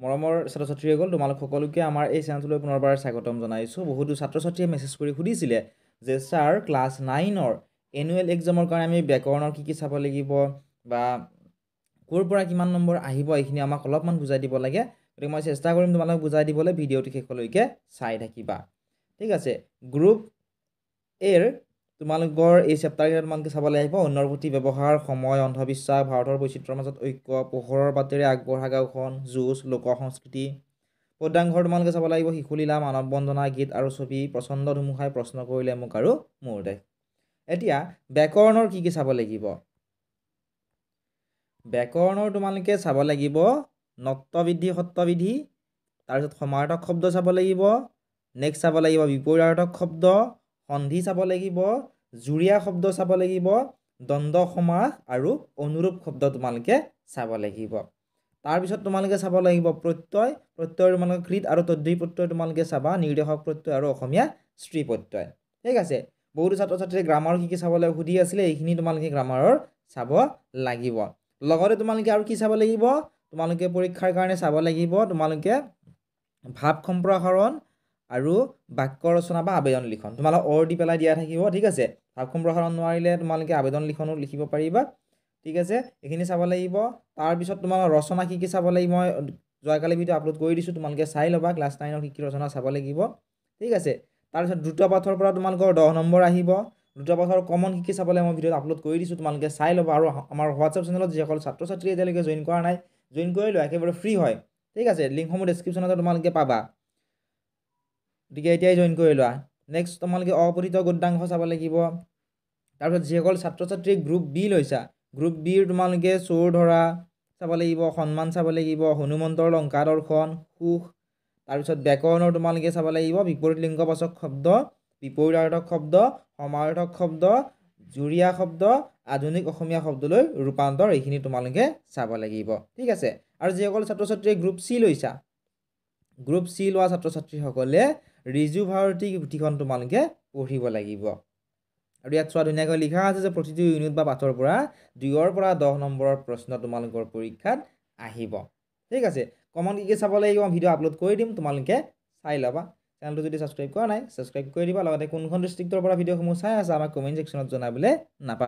মৰমৰ ছাত্ৰ-ছাত্ৰীসকল তোমালোক সকলোকে আমাৰ এই চেনেলটোলৈ পুনৰবাৰ স্বাগতম জনাইছোঁ। বহুতো ছাত্ৰ-ছাত্ৰীয়ে মেছেজ কৰি সুধিছিলে যে ছাৰ ক্লাছ 9ৰ এনুৱেল এক্সামৰ কাৰণে আমি ব্যাকৰণৰ কি চাব লাগিব বা ক'ৰ পৰা কিমান নম্বৰ আহিব এইখিনি আমাক অলপমান বুজাই দিব লাগে। গতিকে মই চেষ্টা কৰিম তোমালোকক বুজাই দিবলৈ, ভিডিঅ'টো শেষলৈকে চাই থাকিবা। ঠিক আছে, গ্ৰুপ এৰ তোমালোকৰ এই চেপ্টাৰকেইটা তোমালোকে চাব লাগিব। উন্নয়নৰ প্ৰতি ব্যৱহাৰ, সময়, অন্ধবিশ্বাস, ভাৰতৰ বৈচিত্ৰ্যৰ মাজত ঐক্য, পোহৰৰ বাটেৰে আগবঢ়া গাঁওখন, যুঁজ, লোক সংস্কৃতি, পদ্যাংশৰ তোমালোকে চাব লাগিব, শিশুলীলা, মানৱ বন্দনা, গীত আৰু ছবি, প্ৰচণ্ড ধুমুহাই প্ৰশ্ন কৰিলে মোক আৰু মোৰ দেশ। এতিয়া ব্যাকৰণৰ কি চাব লাগিব? ব্যাকৰণৰ তোমালোকে চাব লাগিব নত্ববিধি, সত্ববিধি, তাৰপিছত সমাৰ্থক শব্দ চাব লাগিব, নেক্সট চাব লাগিব বিপৰীতাৰ্থক শব্দ, সন্ধি চাব লাগিব, জুৰীয়া শব্দ চাব লাগিব, দ্বন্দ্ব সমাস আৰু অনুৰূপ শব্দ তোমালোকে চাব লাগিব। তাৰপিছত তোমালোকে চাব লাগিব প্ৰত্যয়, প্ৰত্যয়ৰ তোমালোকে কৃত আৰু তদ্ধিৰ প্ৰত্যয় তোমালোকে চাবা, নিৰ্দেশক প্ৰত্যয় আৰু অসমীয়া স্ত্ৰী প্ৰত্যয়। ঠিক আছে, বহুতো ছাত্ৰ ছাত্ৰীয়ে গ্ৰামাৰ কি চাবলৈ সুধি আছিলে, এইখিনি তোমালোকে গ্ৰামাৰৰ চাব লাগিব। লগতে তোমালোকে আৰু কি চাব লাগিব? তোমালোকে পৰীক্ষাৰ কাৰণে চাব লাগিব তোমালোকে ভাৱ সম্প্ৰসাৰণ আৰু বাক্য ৰচনা বা আবেদন লিখন। তোমালোক দি পেলাই দিয়া থাকিব। ঠিক আছে, ভাৱ সম্প্ৰসাৰণ নোৱাৰিলে তোমালোকে আবেদন লিখনো লিখিব পাৰিবা। ঠিক আছে, এইখিনি চাব লাগিব। তাৰপিছত তোমালোকৰ ৰচনা কি চাব লাগিব, মই যোৱাকালি ভিডিঅ' আপলোড কৰি দিছোঁ, তোমালোকে চাই ল'বা। ক্লাছ 9ৰ কি ৰচনা চাব লাগিব। ঠিক আছে, তাৰপিছত দ্ৰুত পাঠৰ পৰা তোমালোকৰ 10 নম্বৰ আহিব। দ্ৰুত পাঠৰ কমন কি চাব লাগিব মই ভিডিঅ'ত আপলোড কৰি দিছোঁ, তোমালোকে চাই ল'বা। আৰু আমাৰ হোৱাটছআপ চেনেলত যিসকল ছাত্ৰ ছাত্ৰী এতিয়ালৈকে জইন কৰা নাই, জইন কৰি লোৱা, একেবাৰে ফ্ৰী হয়। ঠিক আছে, লিংকসমূহ ডেছক্ৰিপশ্যনতে তোমালোকে পাবা, গতিকে এতিয়াই জইন কৰি লোৱা। নেক্সট তোমালোকে অপঠিত গদ্যাংশ চাব লাগিব। তাৰপিছত যিসকল ছাত্ৰ ছাত্ৰীয়ে গ্ৰুপ বি লৈছা, গ্ৰুপ বিৰ তোমালোকে চোৰ ধৰা চাব লাগিব, সন্মান চাব লাগিব, হনুমন্তৰ লংকা দৰ্শন, সুখ। তাৰপিছত ব্যাকৰণৰ তোমালোকে চাব লাগিব বিপৰীত লিংগবাচক শব্দ, বিপৰীতাৰ্থক শব্দ, সমাৰ্থক শব্দ, জুৰীয়া শব্দ, আধুনিক অসমীয়া শব্দলৈ ৰূপান্তৰ, এইখিনি তোমালোকে চাব লাগিব। ঠিক আছে, আৰু যিসকল ছাত্ৰ ছাত্ৰীয়ে গ্ৰুপ চি লৈছা, গ্ৰুপ চি লোৱা ছাত্ৰ ছাত্ৰীসকলে ৰিজু ভাৰতী পুথিখন তোমালোকে পঢ়িব লাগিব। আৰু ইয়াত চোৱা ধুনীয়াকৈ লিখা আছে যে প্ৰতিটো ইউনিট বা পাঠৰ পৰা 2ৰ পৰা 10 নম্বৰৰ প্ৰশ্ন তোমালোকৰ পৰীক্ষাত আহিব। ঠিক আছে, কমন কি চাব লাগিব ভিডিঅ' আপলোড কৰি দিম, তোমালোকে চাই ল'বা। চেনেলটো যদি ছাবস্ক্ৰাইব কৰা নাই ছাবস্ক্ৰাইব কৰি দিবা। লগতে কোনখন ডিষ্ট্ৰিক্টৰ পৰা ভিডিঅ'সমূহ চাই আছে আমাক কমেণ্ট ছেকশ্যনত জনাবলৈ নাপাহৰিবা।